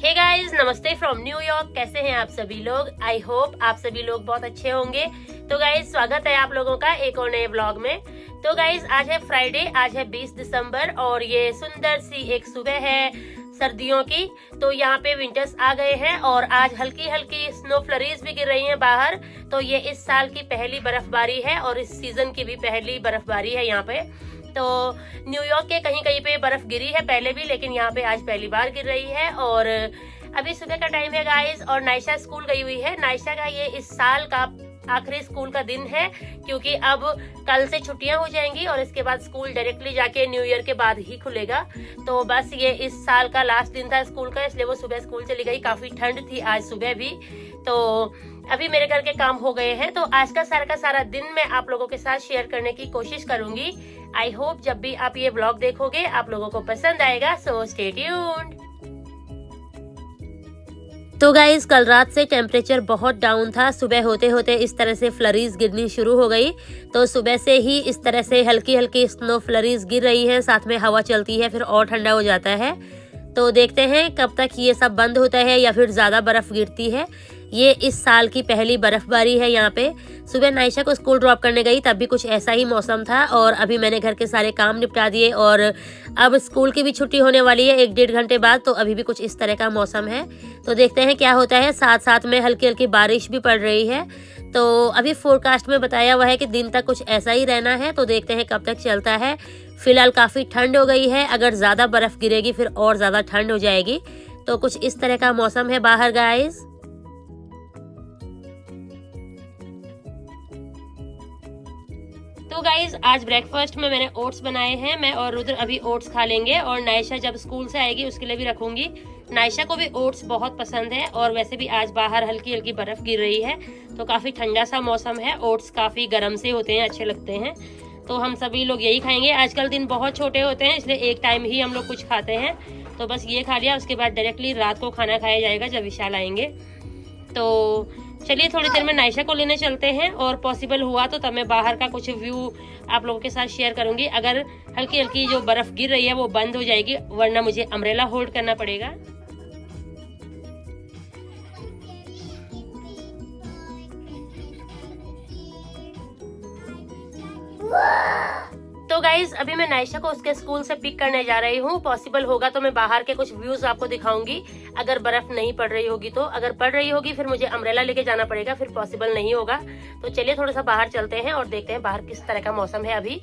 Hey guys, नमस्ते from New York. कैसे हैं आप सभी लोग? आई होप आप सभी लोग बहुत अच्छे होंगे। तो गाइस, स्वागत है आप लोगों का एक और नए व्लॉग में। तो गाइस, आज है फ्राइडे, आज है 20 दिसंबर और ये सुंदर सी एक सुबह है सर्दियों की। तो यहाँ पे विंटर्स आ गए हैं और आज हल्की हल्की स्नो फ्लरीज भी गिर रही हैं बाहर। तो ये इस साल की पहली बर्फबारी है और इस सीजन की भी पहली बर्फबारी है यहाँ पे। तो न्यूयॉर्क के कहीं कहीं पे बर्फ गिरी है पहले भी, लेकिन यहाँ पे आज पहली बार गिर रही है। और अभी सुबह का टाइम है गाइस और नायशा स्कूल गई हुई है। नायशा का ये इस साल का आखिरी स्कूल का दिन है, क्योंकि अब कल से छुट्टियां हो जाएंगी और इसके बाद स्कूल डायरेक्टली जाके न्यू ईयर के बाद ही खुलेगा। तो बस ये इस साल का लास्ट दिन था स्कूल का, इसलिए वो सुबह स्कूल चली गई। काफी ठंड थी आज सुबह भी। तो अभी मेरे घर के काम हो गए हैं, तो आज का सारा दिन मैं आप लोगों के साथ शेयर करने की कोशिश करूंगी। आई होप जब भी आप ये व्लॉग देखोगे आप लोगों को पसंद आएगा। So stay tuned. तो गाइस, कल रात से टेम्परेचर बहुत डाउन था। सुबह होते होते इस तरह से फ्लरीज गिरनी शुरू हो गई। तो सुबह से ही इस तरह से हल्की हल्की स्नो फ्लरीज गिर रही है, साथ में हवा चलती है, फिर और ठंडा हो जाता है। तो देखते हैं कब तक ये सब बंद होता है या फिर ज्यादा बर्फ गिरती है। ये इस साल की पहली बर्फबारी है यहाँ पे। सुबह नायशा को स्कूल ड्रॉप करने गई तब भी कुछ ऐसा ही मौसम था और अभी मैंने घर के सारे काम निपटा दिए और अब स्कूल की भी छुट्टी होने वाली है 1-1.5 घंटे बाद। तो अभी भी कुछ इस तरह का मौसम है। तो देखते हैं क्या होता है। साथ साथ में हल्की हल्की बारिश भी पड़ रही है। तो अभी फोरकास्ट में बताया हुआ है कि दिन तक कुछ ऐसा ही रहना है। तो देखते हैं कब तक चलता है। फिलहाल काफी ठंड हो गई है, अगर ज्यादा बर्फ गिरेगी फिर और ज्यादा ठंड हो जाएगी। तो कुछ इस तरह का मौसम है बाहर गाइस। तो गाइज, आज ब्रेकफास्ट में मैंने ओट्स बनाए हैं। मैं और रुद्र अभी ओट्स खा लेंगे और नायशा जब स्कूल से आएगी उसके लिए भी रखूंगी। नायशा को भी ओट्स बहुत पसंद है और वैसे भी आज बाहर हल्की हल्की बर्फ गिर रही है, तो काफी ठंडा सा मौसम है। ओट्स काफी गर्म से होते हैं, अच्छे लगते हैं। तो हम सभी लोग यही खाएंगे। आजकल दिन बहुत छोटे होते हैं, इसलिए एक टाइम ही हम लोग कुछ खाते हैं। तो बस ये खा लिया, उसके बाद डायरेक्टली रात को खाना खाया जाएगा जब विशाल आएंगे। तो चलिए थोड़ी देर में नायशा को लेने चलते हैं और पॉसिबल हुआ तो तब मैं बाहर का कुछ व्यू आप लोगों के साथ शेयर करूंगी। अगर हल्की हल्की जो बर्फ गिर रही है वो बंद हो जाएगी, वरना मुझे अम्ब्रेला होल्ड करना पड़ेगा। तो गाइज, अभी मैं नायशा को उसके स्कूल से पिक करने जा रही हूँ। पॉसिबल होगा तो मैं बाहर के कुछ व्यूज आपको दिखाऊंगी, अगर बर्फ नहीं पड़ रही होगी तो। अगर पड़ रही होगी फिर मुझे अम्ब्रेला लेके जाना पड़ेगा, फिर पॉसिबल नहीं होगा। तो चलिए थोड़ा सा बाहर चलते हैं और देखते हैं बाहर किस तरह का मौसम है अभी।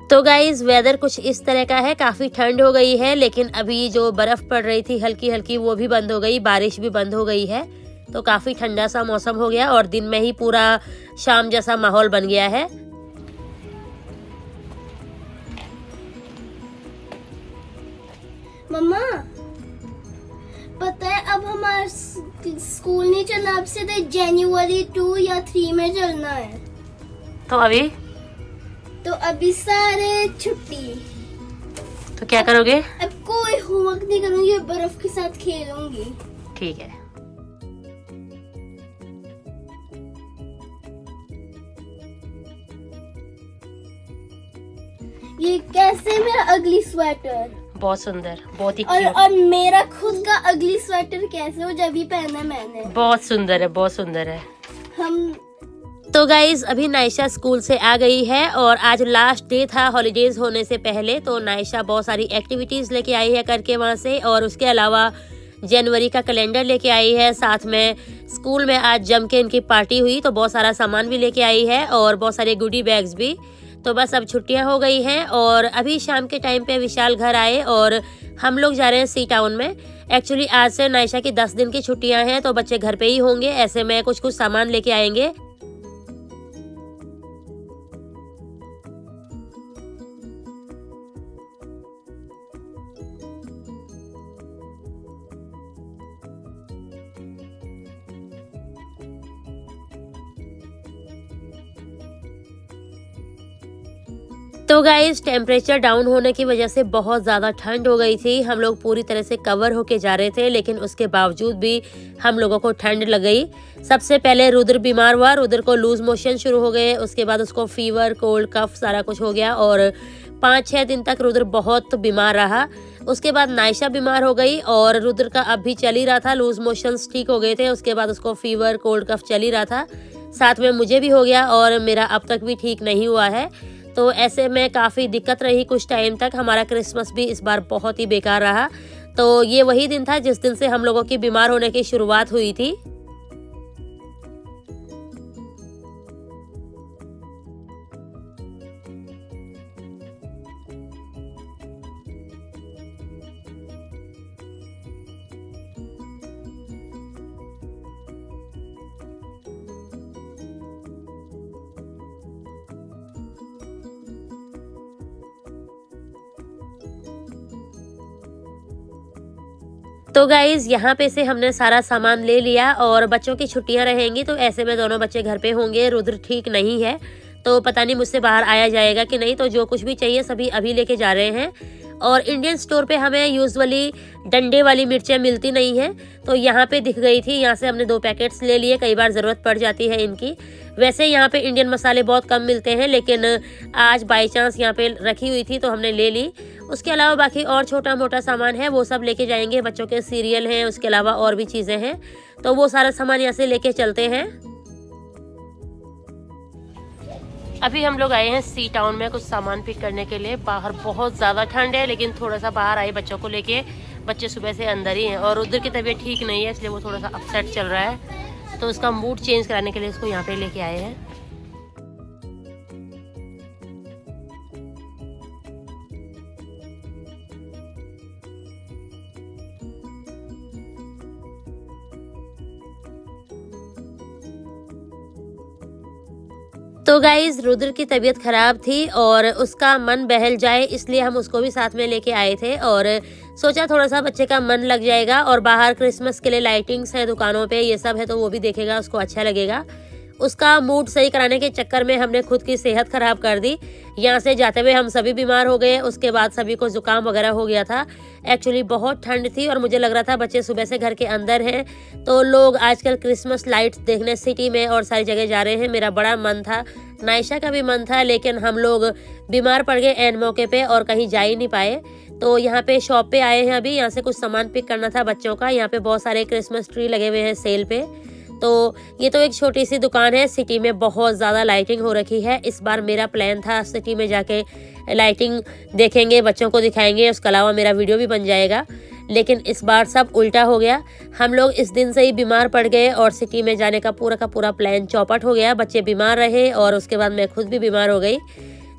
तो गाइज, वेदर कुछ इस तरह का है। काफी ठंड हो गई है, लेकिन अभी जो बर्फ पड़ रही थी हल्की हल्की वो भी बंद हो गई, बारिश भी बंद हो गई है। तो काफी ठंडा सा मौसम हो गया और दिन में ही पूरा शाम जैसा माहौल बन गया है। मम्मा, पता है अब हमारा स्कूल नहीं चलना, अब सीधे जनवरी 2 या 3 में चलना है। तो अभी सारे छुट्टी। तो क्या करोगे? अब कोई होमवर्क नहीं करूंगी, बर्फ के साथ खेलूंगी। ठीक है। ये कैसे मेरा अगली स्वेटर बहुत सुंदर, बहुत ही और मेरा खुद का अगली स्वेटर कैसे हो जब भी पहना मैंने। बहुत सुंदर है, बहुत सुंदर है। हम तो गाइज, अभी नायशा स्कूल से आ गई है और आज लास्ट डे था हॉलीडेज होने से पहले। तो नायशा बहुत सारी एक्टिविटीज लेके आई है करके वहाँ से, और उसके अलावा जनवरी का कैलेंडर लेके आई है। साथ में स्कूल में आज जम के इनकी पार्टी हुई, तो बहुत सारा सामान भी लेके आई है और बहुत सारे गुडी बैग्स भी। तो बस अब छुट्टियां हो गई हैं और अभी शाम के टाइम पे विशाल घर आए और हम लोग जा रहे हैं सी टाउन में। एक्चुअली आज से नायशा की 10 दिन की छुट्टियां हैं, तो बच्चे घर पे ही होंगे। ऐसे में कुछ कुछ सामान लेके आएंगे। तो गाइस टेम्परेचर डाउन होने की वजह से बहुत ज़्यादा ठंड हो गई थी। हम लोग पूरी तरह से कवर होके जा रहे थे, लेकिन उसके बावजूद भी हम लोगों को ठंड लग गई। सबसे पहले रुद्र बीमार हुआ, रुद्र को लूज मोशन शुरू हो गए, उसके बाद उसको फीवर, कोल्ड, कफ सारा कुछ हो गया और 5-6 दिन तक रुद्र बहुत बीमार रहा। उसके बाद नायशा बीमार हो गई और रुद्र का अब भी चल ही रहा था, लूज मोशंस ठीक हो गए थे, उसके बाद उसको फीवर, कोल्ड, कफ चल ही रहा था। साथ में मुझे भी हो गया और मेरा अब तक भी ठीक नहीं हुआ है। तो ऐसे में काफ़ी दिक्कत रही कुछ टाइम तक। हमारा क्रिसमस भी इस बार बहुत ही बेकार रहा। तो ये वही दिन था जिस दिन से हम लोगों की बीमार होने की शुरुआत हुई थी। तो गाइज यहाँ पे से हमने सारा सामान ले लिया और बच्चों की छुट्टियां रहेंगी तो ऐसे में दोनों बच्चे घर पे होंगे। रुद्र ठीक नहीं है तो पता नहीं मुझसे बाहर आया जाएगा कि नहीं, तो जो कुछ भी चाहिए सभी अभी लेके जा रहे हैं। और इंडियन स्टोर पे हमें यूजुअली डंडे वाली मिर्चें मिलती नहीं हैं, तो यहाँ पे दिख गई थी, यहाँ से हमने 2 पैकेट्स ले लिए। कई बार ज़रूरत पड़ जाती है इनकी। वैसे यहाँ पे इंडियन मसाले बहुत कम मिलते हैं, लेकिन आज बाई चांस यहाँ पे रखी हुई थी तो हमने ले ली। उसके अलावा बाकी और छोटा मोटा सामान है वो सब लेके जाएंगे। बच्चों के सीरियल हैं, उसके अलावा और भी चीज़ें हैं, तो वो सारा सामान यहाँ से लेके चलते हैं। अभी हम लोग आए हैं सी टाउन में कुछ सामान पिक करने के लिए। बाहर बहुत ज़्यादा ठंड है, लेकिन थोड़ा सा बाहर आए बच्चों को लेके। बच्चे सुबह से अंदर ही हैं और उधर की तबीयत ठीक नहीं है, इसलिए वो थोड़ा सा अपसेट चल रहा है, तो उसका मूड चेंज कराने के लिए इसको यहाँ पे लेके आए हैं। तो गाइज रुद्र की तबीयत खराब थी और उसका मन बहल जाए इसलिए हम उसको भी साथ में लेके आए थे और सोचा थोड़ा सा बच्चे का मन लग जाएगा। और बाहर क्रिसमस के लिए लाइटिंग्स है दुकानों पे, ये सब है, तो वो भी देखेगा, उसको अच्छा लगेगा। उसका मूड सही कराने के चक्कर में हमने खुद की सेहत खराब कर दी। यहाँ से जाते हुए हम सभी बीमार हो गए, उसके बाद सभी को जुकाम वगैरह हो गया था। एक्चुअली बहुत ठंड थी और मुझे लग रहा था बच्चे सुबह से घर के अंदर हैं, तो लोग आजकल क्रिसमस लाइट्स देखने सिटी में और सारी जगह जा रहे हैं। मेरा बड़ा मन था, नायशा का भी मन था, लेकिन हम लोग बीमार पड़ गए एन मौके पे और कहीं जा ही नहीं पाए। तो यहाँ पे शॉप पे आए हैं अभी, यहाँ से कुछ सामान पिक करना था बच्चों का। यहाँ पे बहुत सारे क्रिसमस ट्री लगे हुए हैं सेल पे। तो ये तो एक छोटी सी दुकान है, सिटी में बहुत ज़्यादा लाइटिंग हो रखी है। इस बार मेरा प्लान था सिटी में जाके लाइटिंग देखेंगे, बच्चों को दिखाएंगे, उसके अलावा मेरा वीडियो भी बन जाएगा, लेकिन इस बार सब उल्टा हो गया। हम लोग इस दिन से ही बीमार पड़ गए और सिटी में जाने का पूरा प्लान चौपट हो गया। बच्चे बीमार रहे और उसके बाद मैं खुद भी बीमार हो गई।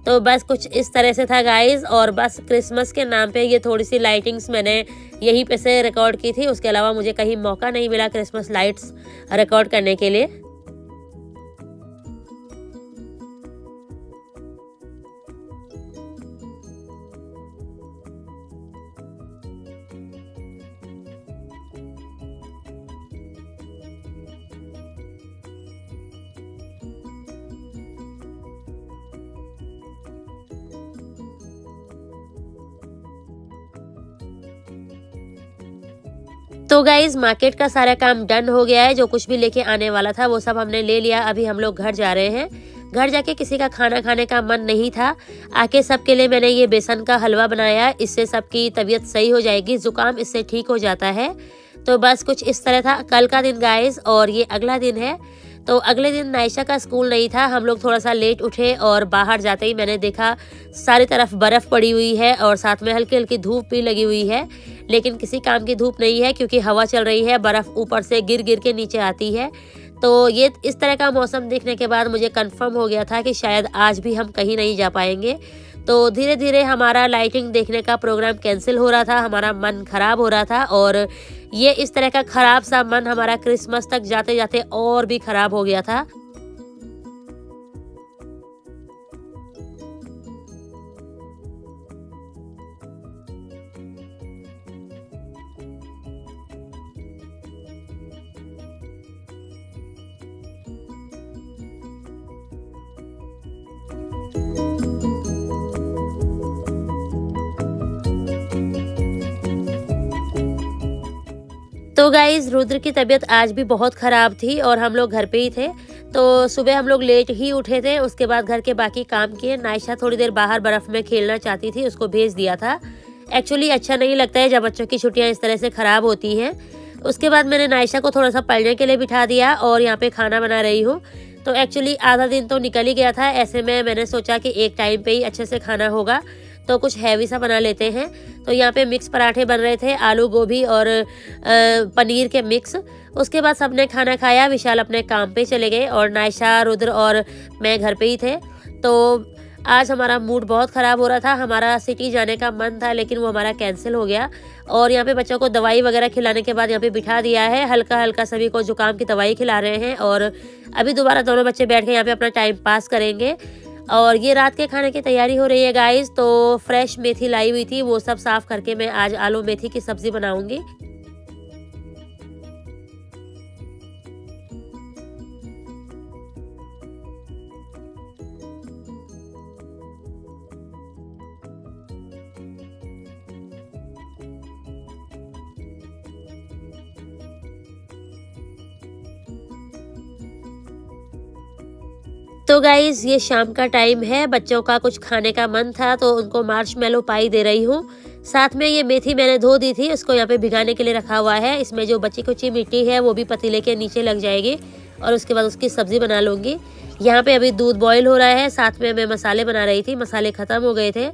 तो बस कुछ इस तरह से था गाइज। और बस क्रिसमस के नाम पे ये थोड़ी सी लाइटिंग्स मैंने यहीं पे से रिकॉर्ड की थी, उसके अलावा मुझे कहीं मौका नहीं मिला क्रिसमस लाइट्स रिकॉर्ड करने के लिए। तो गाइज मार्केट का सारा काम डन हो गया है। जो कुछ भी लेके आने वाला था वो सब हमने ले लिया। अभी हम लोग घर जा रहे हैं। घर जाके किसी का खाना खाने का मन नहीं था, आके सबके लिए मैंने ये बेसन का हलवा बनाया। इससे सबकी तबीयत सही हो जाएगी, जुकाम इससे ठीक हो जाता है। तो बस कुछ इस तरह था कल का दिन गाइज। और ये अगला दिन है। तो अगले दिन नायशा का स्कूल नहीं था, हम लोग थोड़ा सा लेट उठे और बाहर जाते ही मैंने देखा सारी तरफ बर्फ़ पड़ी हुई है और साथ में हल्की हल्की धूप भी लगी हुई है, लेकिन किसी काम की धूप नहीं है क्योंकि हवा चल रही है, बर्फ़ ऊपर से गिर गिर के नीचे आती है। तो ये इस तरह का मौसम देखने के बाद मुझे कंफर्म हो गया था कि शायद आज भी हम कहीं नहीं जा पाएंगे। तो धीरे धीरे हमारा लाइटिंग देखने का प्रोग्राम कैंसिल हो रहा था, हमारा मन खराब हो रहा था। और ये इस तरह का खराब सा मन हमारा क्रिसमस तक जाते जाते और भी खराब हो गया था। तो गाइज रुद्र की तबीयत आज भी बहुत ख़राब थी और हम लोग घर पे ही थे। तो सुबह हम लोग लेट ही उठे थे। उसके बाद घर के बाकी काम किए। नायशा थोड़ी देर बाहर बर्फ़ में खेलना चाहती थी, उसको भेज दिया था। एक्चुअली अच्छा नहीं लगता है जब बच्चों की छुट्टियां इस तरह से ख़राब होती हैं। उसके बाद मैंने नायशा को थोड़ा सा पढ़ने के लिए बिठा दिया और यहाँ पे खाना बना रही हूँ। तो एक्चुअली आधा दिन तो निकल ही गया था। ऐसे में मैंने सोचा कि एक टाइम पे ही अच्छे से खाना होगा तो कुछ हैवी सा बना लेते हैं। तो यहाँ पे मिक्स पराठे बन रहे थे, आलू गोभी और पनीर के मिक्स। उसके बाद सबने खाना खाया, विशाल अपने काम पे चले गए और नायशा, रुद्र और मैं घर पे ही थे। तो आज हमारा मूड बहुत ख़राब हो रहा था। हमारा सिटी जाने का मन था लेकिन वो हमारा कैंसिल हो गया। और यहाँ पे बच्चों को दवाई वगैरह खिलाने के बाद यहाँ पे बिठा दिया है। हल्का हल्का सभी को जुकाम की दवाई खिला रहे हैं और अभी दोबारा दोनों बच्चे बैठ के यहाँ पे अपना टाइम पास करेंगे। और ये रात के खाने की तैयारी हो रही है गाइस। तो फ्रेश मेथी लाई हुई थी, वो सब साफ करके मैं आज आलू मेथी की सब्जी बनाऊंगी। तो गाइज़ ये शाम का टाइम है, बच्चों का कुछ खाने का मन था तो उनको मार्शमेलो पाई दे रही हूँ। साथ में ये मेथी मैंने धो दी थी, इसको यहाँ पे भिगाने के लिए रखा हुआ है। इसमें जो बची कुची मिट्टी है वो भी पतीले के नीचे लग जाएगी और उसके बाद उसकी सब्ज़ी बना लूँगी। यहाँ पे अभी दूध बॉईल हो रहा है, साथ में मैं मसाले बना रही थी। मसाले ख़त्म हो गए थे।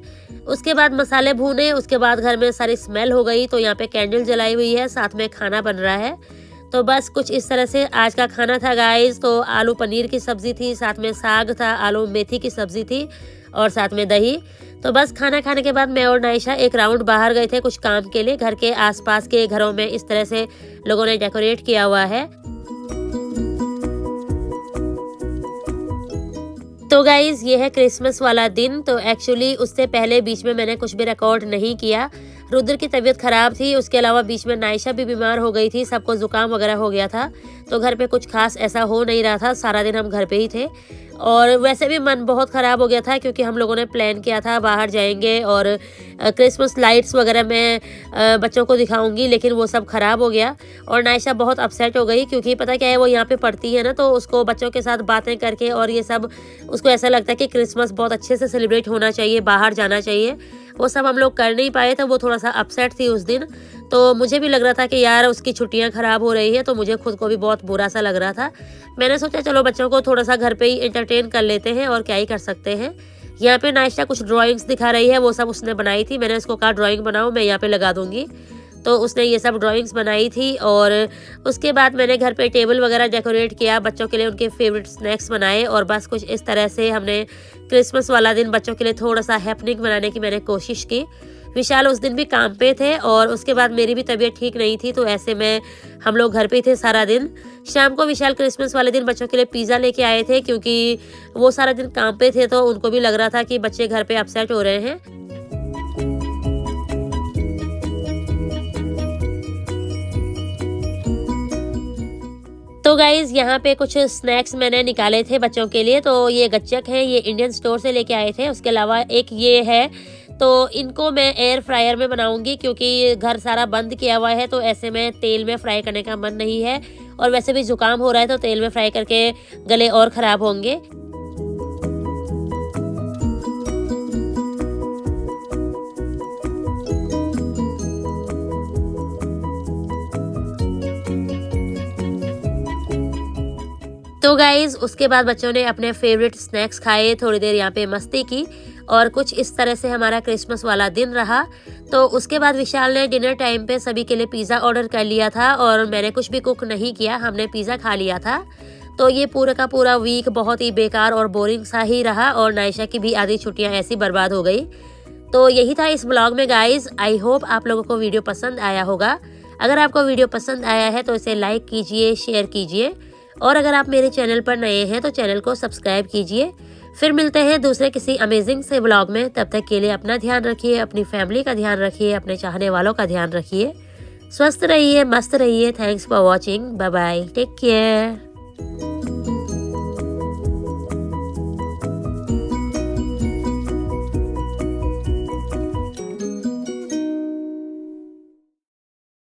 उसके बाद मसाले भूने, उसके बाद घर में सारी स्मेल हो गई तो यहाँ पे कैंडल जलाई हुई है, साथ में खाना बन रहा है। तो बस कुछ इस तरह से आज का खाना था गाइस। तो आलू पनीर की सब्ज़ी थी, साथ में साग था, आलू मेथी की सब्ज़ी थी और साथ में दही। तो बस खाना खाने के बाद मैं और नायशा एक राउंड बाहर गए थे कुछ काम के लिए। घर के आसपास के घरों में इस तरह से लोगों ने डेकोरेट किया हुआ है। तो गाइज़ ये है क्रिसमस वाला दिन। तो एक्चुअली उससे पहले बीच में मैंने कुछ भी रिकॉर्ड नहीं किया। रुद्र की तबीयत ख़राब थी, उसके अलावा बीच में नायशा भी बीमार हो गई थी, सबको ज़ुकाम वगैरह हो गया था। तो घर पे कुछ खास ऐसा हो नहीं रहा था, सारा दिन हम घर पे ही थे। और वैसे भी मन बहुत ख़राब हो गया था क्योंकि हम लोगों ने प्लान किया था बाहर जाएंगे और क्रिसमस लाइट्स वगैरह मैं बच्चों को दिखाऊंगी, लेकिन वो सब ख़राब हो गया। और नायशा बहुत अपसेट हो गई क्योंकि पता क्या है, वो यहाँ पे पढ़ती है ना, तो उसको बच्चों के साथ बातें करके और ये सब उसको ऐसा लगता है कि क्रिसमस बहुत अच्छे से सेलिब्रेट होना चाहिए, बाहर जाना चाहिए। वो सब हम लोग कर नहीं पाए, तो वो थोड़ा सा अपसेट थी उस दिन। तो मुझे भी लग रहा था कि यार उसकी छुट्टियां ख़राब हो रही है, तो मुझे खुद को भी बहुत बुरा सा लग रहा था। मैंने सोचा चलो बच्चों को थोड़ा सा घर पे ही एंटरटेन कर लेते हैं और क्या ही कर सकते हैं। यहाँ पे नायशा कुछ ड्राइंग्स दिखा रही है, वो सब उसने बनाई थी। मैंने उसको कहा ड्राइंग बनाओ, मैं यहाँ पे लगा दूंगी। तो उसने ये सब ड्राइंग्स बनाई थी और उसके बाद मैंने घर पे टेबल वगैरह डेकोरेट किया, बच्चों के लिए उनके फेवरेट स्नैक्स बनाए और बस कुछ इस तरह से हमने क्रिसमस वाला दिन बच्चों के लिए थोड़ा सा हैपनिंग बनाने की मैंने कोशिश की। विशाल उस दिन भी काम पे थे और उसके बाद मेरी भी तबीयत ठीक नहीं थी, तो ऐसे में हम लोग घर पे ही थे सारा दिन। शाम को विशाल क्रिसमस वाले दिन बच्चों के लिए पिज़्ज़ा लेके आए थे क्योंकि वो सारा दिन काम पे थे, तो उनको भी लग रहा था कि बच्चे घर पे अपसेट हो रहे हैं। तो गाइज़ यहाँ पे कुछ स्नैक्स मैंने निकाले थे बच्चों के लिए। तो ये गच्चक है, ये इंडियन स्टोर से लेके आए थे। उसके अलावा एक ये है, तो इनको मैं एयर फ्रायर में बनाऊंगी क्योंकि घर सारा बंद किया हुआ है, तो ऐसे में तेल में फ्राई करने का मन नहीं है। और वैसे भी जुकाम हो रहा है तो तेल में फ्राई करके गले और ख़राब होंगे। तो गाइज़ उसके बाद बच्चों ने अपने फेवरेट स्नैक्स खाए, थोड़ी देर यहाँ पे मस्ती की और कुछ इस तरह से हमारा क्रिसमस वाला दिन रहा। तो उसके बाद विशाल ने डिनर टाइम पे सभी के लिए पिज़्ज़ा ऑर्डर कर लिया था और मैंने कुछ भी कुक नहीं किया, हमने पिज़्ज़ा खा लिया था। तो ये पूरा का पूरा वीक बहुत ही बेकार और बोरिंग सा ही रहा और नायशा की भी आधी छुट्टियाँ ऐसी बर्बाद हो गई। तो यही था इस ब्लॉग में गाइज़। आई होप आप लोगों को वीडियो पसंद आया होगा। अगर आपको वीडियो पसंद आया है तो इसे लाइक कीजिए, शेयर कीजिए और अगर आप मेरे चैनल पर नए हैं तो चैनल को सब्सक्राइब कीजिए। फिर मिलते हैं दूसरे किसी अमेजिंग से व्लॉग में। तब तक के लिए अपना ध्यान रखिए, अपनी फैमिली का ध्यान रखिए, अपने चाहने वालों का ध्यान रखिए। स्वस्थ रहिए, मस्त रहिए। Thanks for watching. Bye bye, take care.